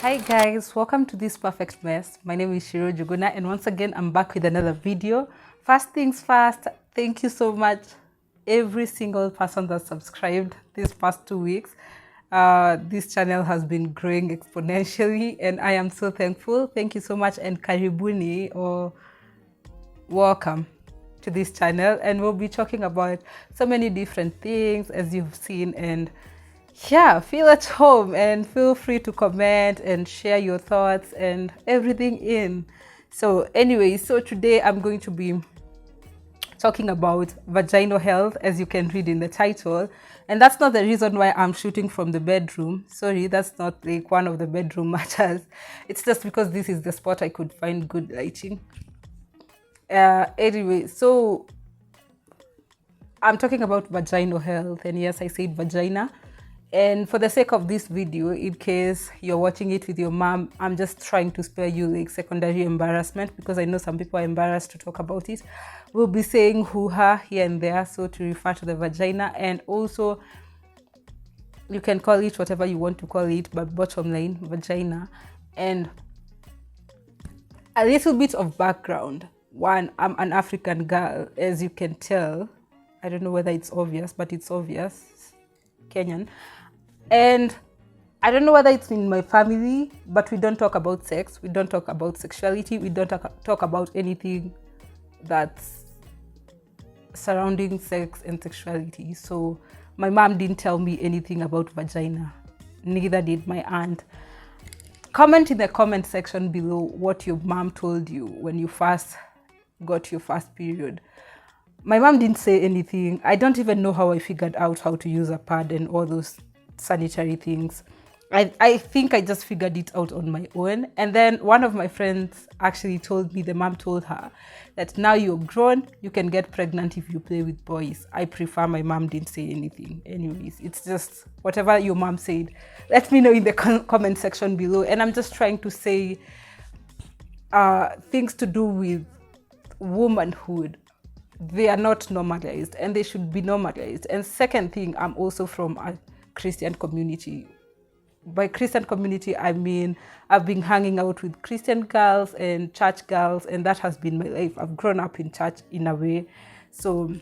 Hi guys, welcome to This Perfect Mess. My name is Shiro Juguna and once again I'm back with another video. First things first, thank you so much every single person that subscribed these past 2 weeks. This channel has been growing exponentially and I am so thankful. Thank you so much and karibuni or welcome to this channel, and we'll be talking about so many different things as you've seen. And yeah, feel at home and feel free to comment and share your thoughts and everything in. So anyway, so today I'm going to be talking about vaginal health, as you can read in the title. And that's not the reason why I'm shooting from the bedroom. Sorry, that's not like one of the bedroom matters. It's just because this is the spot I could find good lighting. Anyway, so I'm talking about vaginal health, and yes, I said vagina. And for the sake of this video, in case you're watching it with your mom, I'm just trying to spare you like secondary embarrassment, because I know some people are embarrassed to talk about it. We'll be saying hoo-ha here and there, so to refer to the vagina, and also you can call it whatever you want to call it, but bottom line, vagina. And a little bit of background. One, I'm an African girl, as you can tell. I don't know whether it's obvious, but it's obvious. Kenyan. And I don't know whether it's in my family, but we don't talk about sex. We don't talk about sexuality. We don't talk about anything that's surrounding sex and sexuality. So my mom didn't tell me anything about vagina. Neither did my aunt. Comment in the comment section below what your mom told you when you first got your first period. My mom didn't say anything. I don't even know how I figured out how to use a pad and all those sanitary things. I think I just figured it out on my own. And then one of my friends actually told me, the mom told her that now you're grown, you can get pregnant if you play with boys. I prefer my mom didn't say anything. Anyways, it's just whatever your mom said. Let me know in the comment section below. And I'm just trying to say things to do with womanhood. They are not normalized and they should be normalized. And second thing, I'm also from a Christian community. By Christian community, I mean I've been hanging out with Christian girls and church girls, and that has been my life. I've grown up in church in a way. So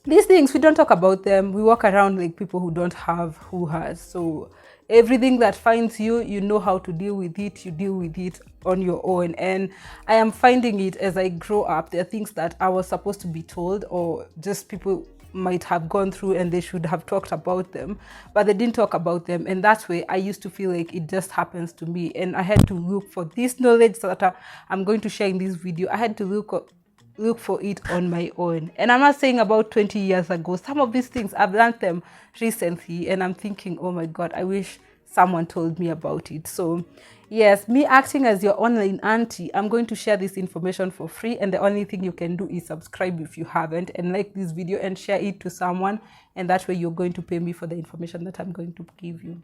these things, we don't talk about them. We walk around like people who don't have who has. So everything that finds you, you know how to deal with it. You deal with it on your own. And I am finding it as I grow up. There are things that I was supposed to be told, or just people might have gone through and they should have talked about them, but they didn't talk about them. And that way I used to feel like it just happens to me. And I had to look for this knowledge that I'm going to share in this video. I had to look for it on my own. And I'm not saying about 20 years ago. Some of these things I've learned them recently, and I'm thinking, oh my God, I wish someone told me about it. So yes, me acting as your online auntie, I'm going to share this information for free, and the only thing you can do is subscribe if you haven't, and like this video and share it to someone, and that way you're going to pay me for the information that I'm going to give you.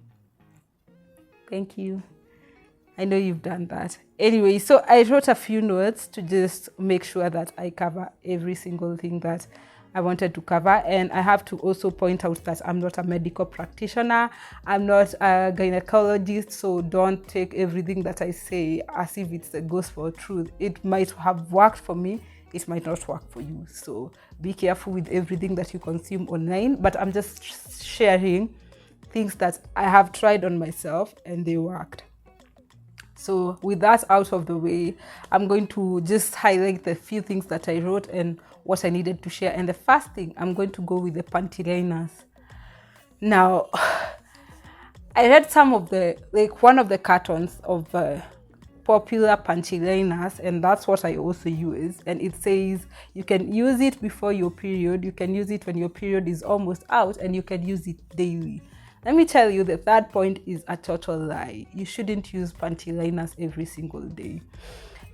Thank you. I know you've done that. Anyway, so I wrote a few notes to just make sure that I cover every single thing that I wanted to cover. And I have to also point out that I'm not a medical practitioner. I'm not a gynecologist, so don't take everything that I say as if it's the gospel truth. It might have worked for me, it might not work for you. So be careful with everything that you consume online. But I'm just sharing things that I have tried on myself and they worked. So with that out of the way, I'm going to just highlight the few things that I wrote and what I needed to share. And the first thing, I'm going to go with the Pantyliners. Now, I read some of one of the cartons of popular Pantyliners, and that's what I also use. And it says you can use it before your period, you can use it when your period is almost out, and you can use it daily. Let me tell you, the third point is a total lie. You shouldn't use Pantyliners every single day.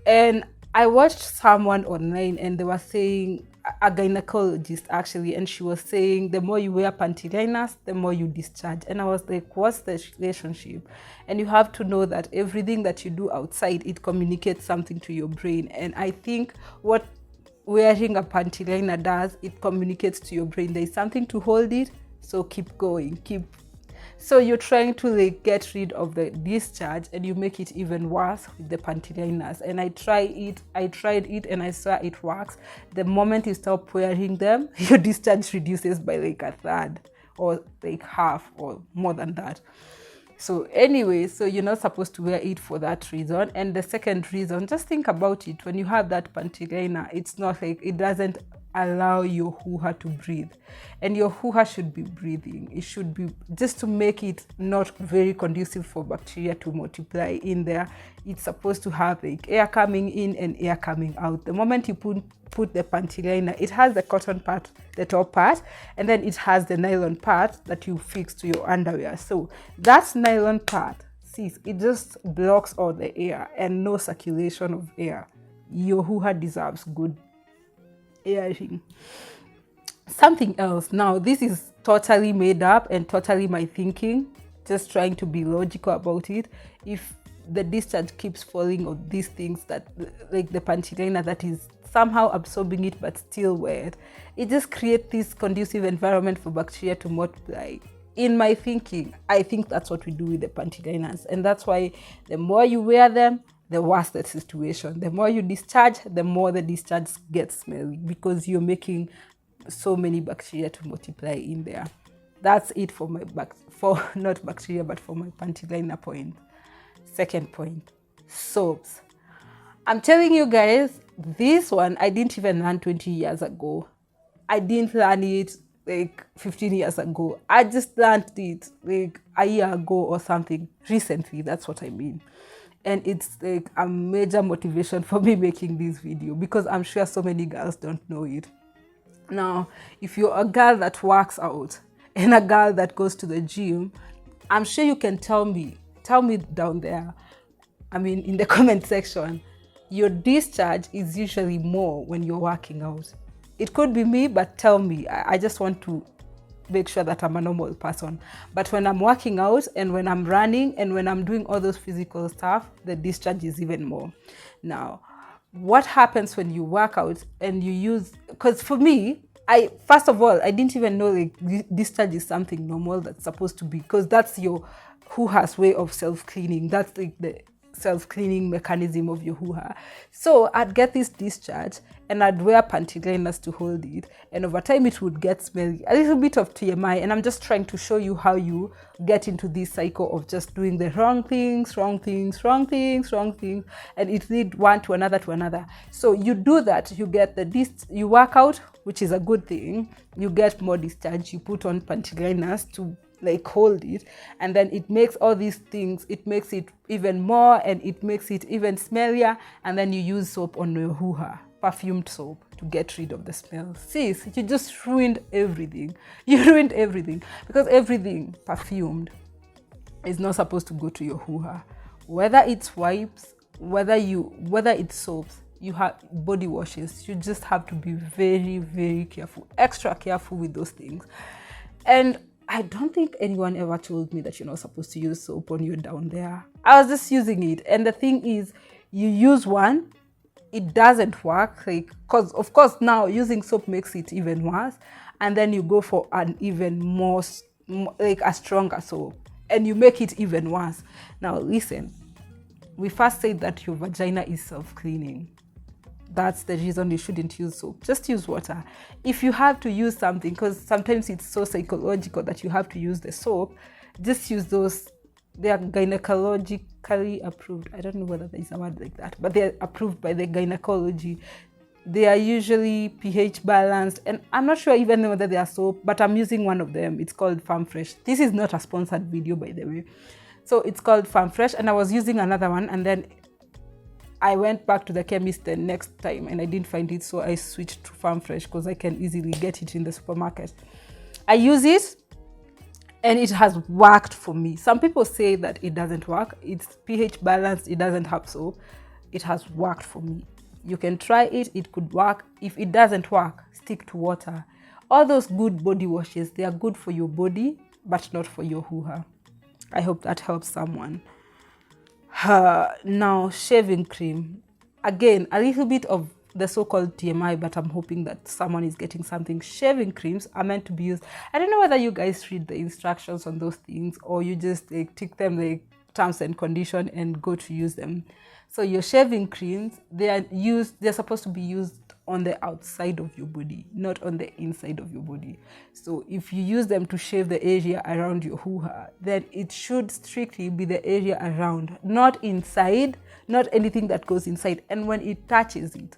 And I watched someone online and they were saying, a gynecologist actually, and she was saying the more you wear Pantyliners, the more you discharge. And I was like, what's the relationship? And you have to know that everything that you do outside, it communicates something to your brain. And I think what wearing a Pantyliner does, it communicates to your brain. There's something to hold it, so keep going, So you're trying to like get rid of the discharge, and you make it even worse with the Pantyliners. And I tried it and I saw it works. The moment you stop wearing them, your discharge reduces by like a third or like half or more than that. So anyway, so you're not supposed to wear it for that reason. And the second reason, just think about it. When you have that Pantyliner, it's not like, it doesn't allow your hoo-ha to breathe. And your hoo-ha should be breathing. It should be, just to make it not very conducive for bacteria to multiply in there, it's supposed to have like air coming in and air coming out. The moment you put the Pantyliner, it has the cotton part, the top part, and then it has the nylon part that you fix to your underwear. So that nylon part, see, it just blocks all the air and no circulation of air. Your hoo-ha deserves good airing. Something else, now this is totally made up and totally my thinking, just trying to be logical about it. If the discharge keeps falling on these things, that like the Pantyliner that is somehow absorbing it but still wet, it just creates this conducive environment for bacteria to multiply. In my thinking, I think that's what we do with the Pantyliners, and that's why the more you wear them, the worse the situation. The more you discharge, the more the discharge gets smelly, because you're making so many bacteria to multiply in there. That's it for my not bacteria, but for my Pantyliner point. Second point, soaps. I'm telling you guys, this one I didn't even learn 20 years ago. I didn't learn it like 15 years ago. I just learned it like a year ago or something. Recently, that's what I mean. And it's like a major motivation for me making this video, because I'm sure so many girls don't know it. Now, if you're a girl that works out and a girl that goes to the gym, I'm sure you can tell me down there, I mean in the comment section, your discharge is usually more when you're working out. It could be me, but tell me. I just want to make sure that I'm a normal person. But when I'm working out and when I'm running and when I'm doing all those physical stuff, the discharge is even more. Now, what happens when you work out and you use, because for me, first of all, I didn't even know like discharge is something normal that's supposed to be, because that's your hoo-ha's way of self-cleaning. That's like the self-cleaning mechanism of your hoo-ha. So I'd get this discharge and I'd wear Pantyliners to hold it, and over time it would get smelly. A little bit of TMI, and I'm just trying to show you how you get into this cycle of just doing the wrong things, and it leads one to another. So you do that, you get you work out, which is a good thing, you get more discharge, you put on Pantyliners to like hold it, and then it makes all these things, it makes it even more, and it makes it even smellier, and then you use soap on your hoo-ha, perfumed soap, to get rid of the smell. Sis, you just ruined everything. You ruined everything, because everything perfumed is not supposed to go to your hoo-ha. Whether it's wipes, whether it's soaps, you have body washes, you just have to be very, very careful, extra careful with those things. And I don't think anyone ever told me that you're not supposed to use soap on you down there. I was just using it. And the thing is, you use one, it doesn't work. Like, because of course now using soap makes it even worse. And then you go for an even more, like a stronger soap, and you make it even worse. Now listen, we first said that your vagina is self-cleaning. That's the reason you shouldn't use soap. Just use water. If you have to use something, because sometimes it's so psychological that you have to use the soap, just use those. They are gynecologically approved. I don't know whether there is a word like that, but they're approved by the gynecology. They are usually pH balanced, and I'm not sure even whether they are soap, but I'm using one of them. It's called Farm Fresh. This is not a sponsored video, by the way. So it's called Farm Fresh, and I was using another one, and then I went back to the chemist the next time and I didn't find it, so I switched to Farm Fresh because I can easily get it in the supermarket. I use it and it has worked for me. Some people say that it doesn't work. It's pH balanced, it doesn't have soap. It has worked for me. You can try it, it could work. If it doesn't work, stick to water. All those good body washes, they are good for your body, but not for your hoo-ha. I hope that helps someone. Now, shaving cream. Again, a little bit of the so-called TMI, but I'm hoping that someone is getting something. Shaving creams are meant to be used. I don't know whether you guys read the instructions on those things, or you just tick them terms and condition and go to use them. So your shaving creams, they're supposed to be used on the outside of your body, not on the inside of your body. So if you use them to shave the area around your hoo-ha, then it should strictly be the area around, not inside, not anything that goes inside. And when it touches it,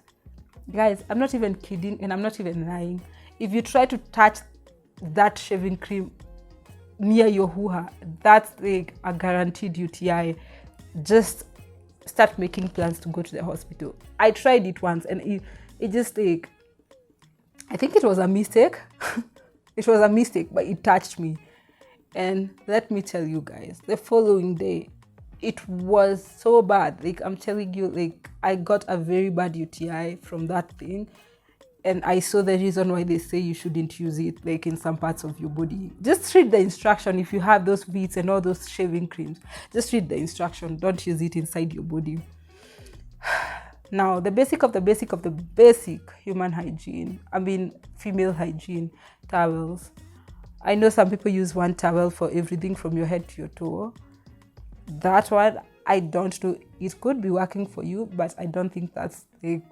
guys, I'm not even kidding and I'm not even lying. If you try to touch that shaving cream near your hoo-ha, that's a guaranteed UTI. Just start making plans to go to the hospital. I tried it once and it just I think it was a mistake. It was a mistake, but it touched me. And let me tell you guys, the following day, it was so bad. I'm telling you, I got a very bad UTI from that thing. And I saw the reason why they say you shouldn't use it in some parts of your body. Just read the instruction. If you have those beads and all those shaving creams, just read the instruction. Don't use it inside your body. Now, the basic of the basic of the basic human hygiene, female hygiene, towels. I know some people use one towel for everything from your head to your toe. That one, I don't know. It could be working for you, but I don't think that's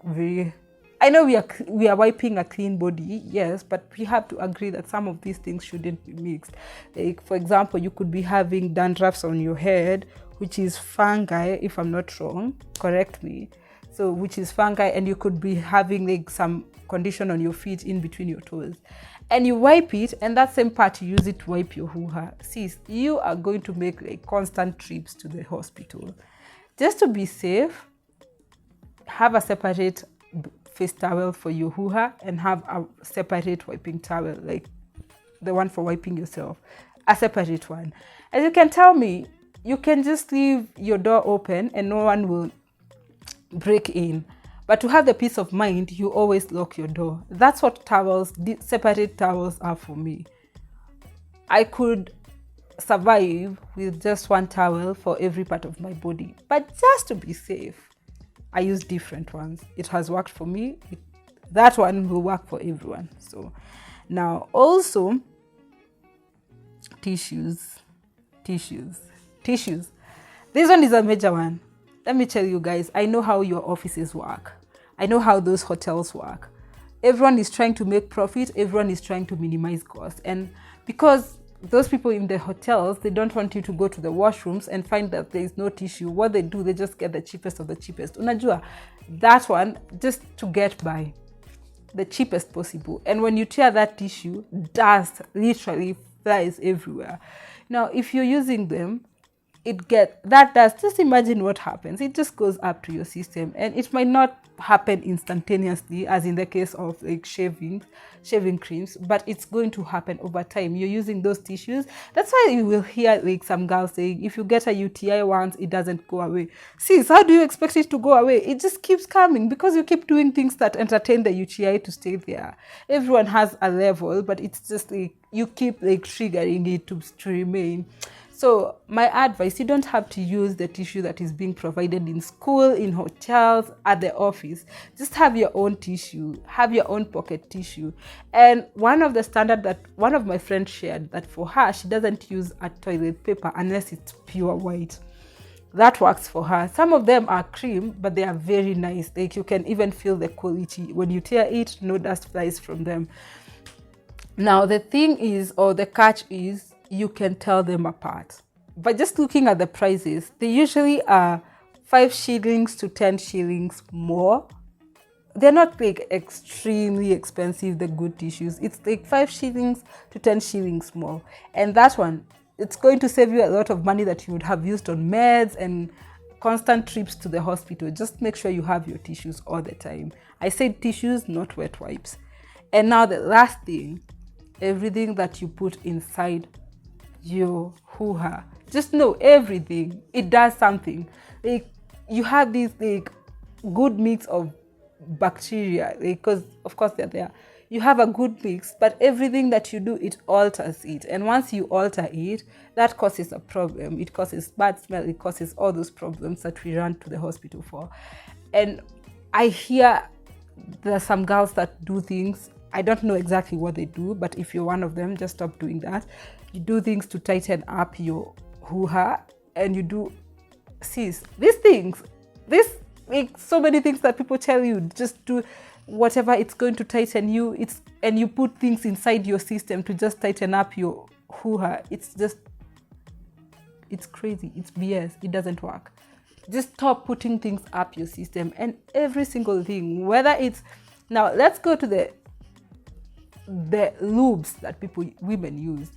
very... I know we are wiping a clean body, yes, but we have to agree that some of these things shouldn't be mixed. For example, you could be having dandruffs on your head, which is fungi, if I'm not wrong, correct me. So, which is fungi, and you could be having some condition on your feet in between your toes. And you wipe it, and that same part you use it to wipe your hoo-ha. Sis, you are going to make constant trips to the hospital. Just to be safe, have a separate face towel for your hoo-ha and have a separate wiping towel, the one for wiping yourself, a separate one. As you can tell me, you can just leave your door open and no one will break in. But to have the peace of mind, you always lock your door. That's what separate towels are for me. I could survive with just one towel for every part of my body, but just to be safe, I use different ones. It has worked for me. That one will work for everyone. So now also tissues. This one is a major one. Let me tell you guys, I know how your offices work. I know how those hotels work. Everyone is trying to make profit. Everyone is trying to minimize costs. And because those people in the hotels, they don't want you to go to the washrooms and find that there is no tissue. What they do, they just get the cheapest of the cheapest. Unajua, that one, just to get by, the cheapest possible. And when you tear that tissue, dust literally flies everywhere. Now, if you're using them, that dust, just imagine what happens. It just goes up to your system, and it might not happen instantaneously, as in the case of shaving creams, but it's going to happen over time. You're using those tissues. That's why you will hear some girls saying, if you get a UTI once, it doesn't go away. Sis, how do you expect it to go away? It just keeps coming because you keep doing things that entertain the UTI to stay there. Everyone has a level, but it's just you keep triggering it to remain. So my advice, you don't have to use the tissue that is being provided in school, in hotels, at the office. Just have your own tissue, have your own pocket tissue. And one of the standard that one of my friends shared, that for her, she doesn't use a toilet paper unless it's pure white. That works for her. Some of them are cream, but they are very nice. You can even feel the quality. When you tear it, no dust flies from them. Now the thing is, or the catch is, you can tell them apart. By just looking at the prices, they usually are 5 shillings to 10 shillings more. They're not extremely expensive, the good tissues. It's 5 shillings to 10 shillings more. And that one, it's going to save you a lot of money that you would have used on meds and constant trips to the hospital. Just make sure you have your tissues all the time. I said tissues, not wet wipes. And now the last thing, everything that you put inside your hoo-ha, just know everything, it does something. You have this good mix of bacteria, because of course they're there. You have a good mix, but everything that you do, it alters it. And once you alter it, that causes a problem. It causes bad smell. It causes all those problems that we run to the hospital for. And I hear there are some girls that do things, I don't know exactly what they do, but if you're one of them, just stop doing that. You do things to tighten up your hoo-ha, and you do, sis, these things, like so many things that people tell you, just do whatever, it's going to tighten you, and you put things inside your system to just tighten up your hoo-ha. It's crazy, it's BS, it doesn't work. Just stop putting things up your system, and every single thing, whether it's, now let's go to the lubes that women use,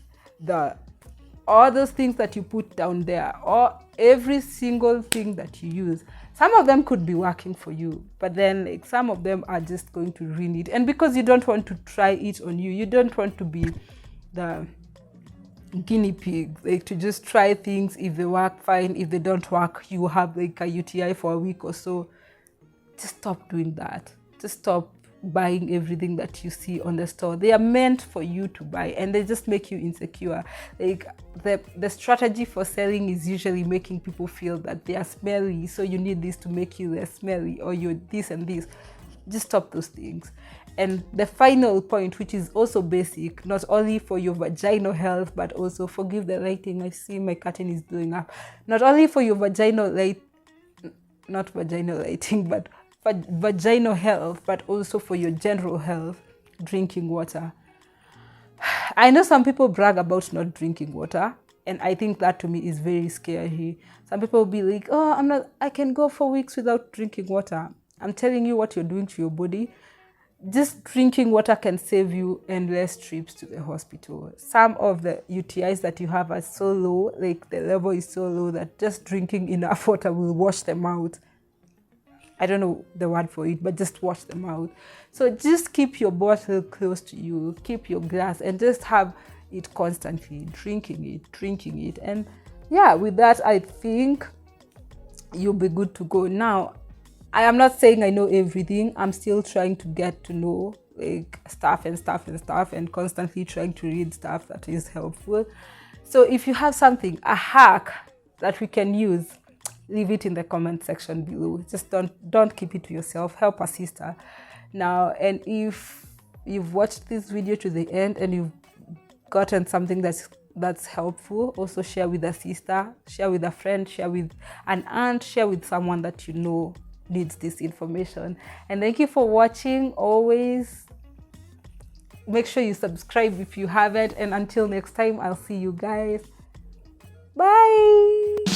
all those things that you put down there, or every single thing that you use. Some of them could be working for you, but then like some of them are just going to ruin it. And because you don't want to try it on you, you don't want to be the guinea pig, like to just try things. If they work, fine. If they don't work, you have like a UTI for a week or so. Just stop doing that. Just stop buying everything that you see on the store. They are meant for you to buy, and they just make you insecure. Like the strategy for selling is usually making people feel that they are smelly, so you need this to make you less smelly, or you're this and this. Just stop those things. And the final point, which is also basic, not only for your vaginal health, but also, forgive the lighting, I see my curtain is blowing up, not only for your vaginal health, but also for your general health, drinking water. I know some people brag about not drinking water, and I think that to me is very scary. Some people will be like, oh, I can go for weeks without drinking water. I'm telling you what you're doing to your body. Just drinking water can save you endless trips to the hospital. Some of the UTIs that you have are so low, like the level is so low that just drinking enough water will wash them out. I don't know the word for it, but just wash them out. So just keep your bottle close to you, keep your glass, and just have it constantly, drinking it. And yeah, with that, I think you'll be good to go. Now, I am not saying I know everything. I'm still trying to get to know like stuff, and constantly trying to read stuff that is helpful. So if you have something, a hack that we can use, leave it in the comment section below. Just don't keep it to yourself. Help a sister. Now, and if you've watched this video to the end and you've gotten something that's helpful, also share with a sister, share with a friend, share with an aunt, share with someone that you know needs this information. And thank you for watching. Always make sure you subscribe if you haven't, and until next time, I'll see you guys. Bye.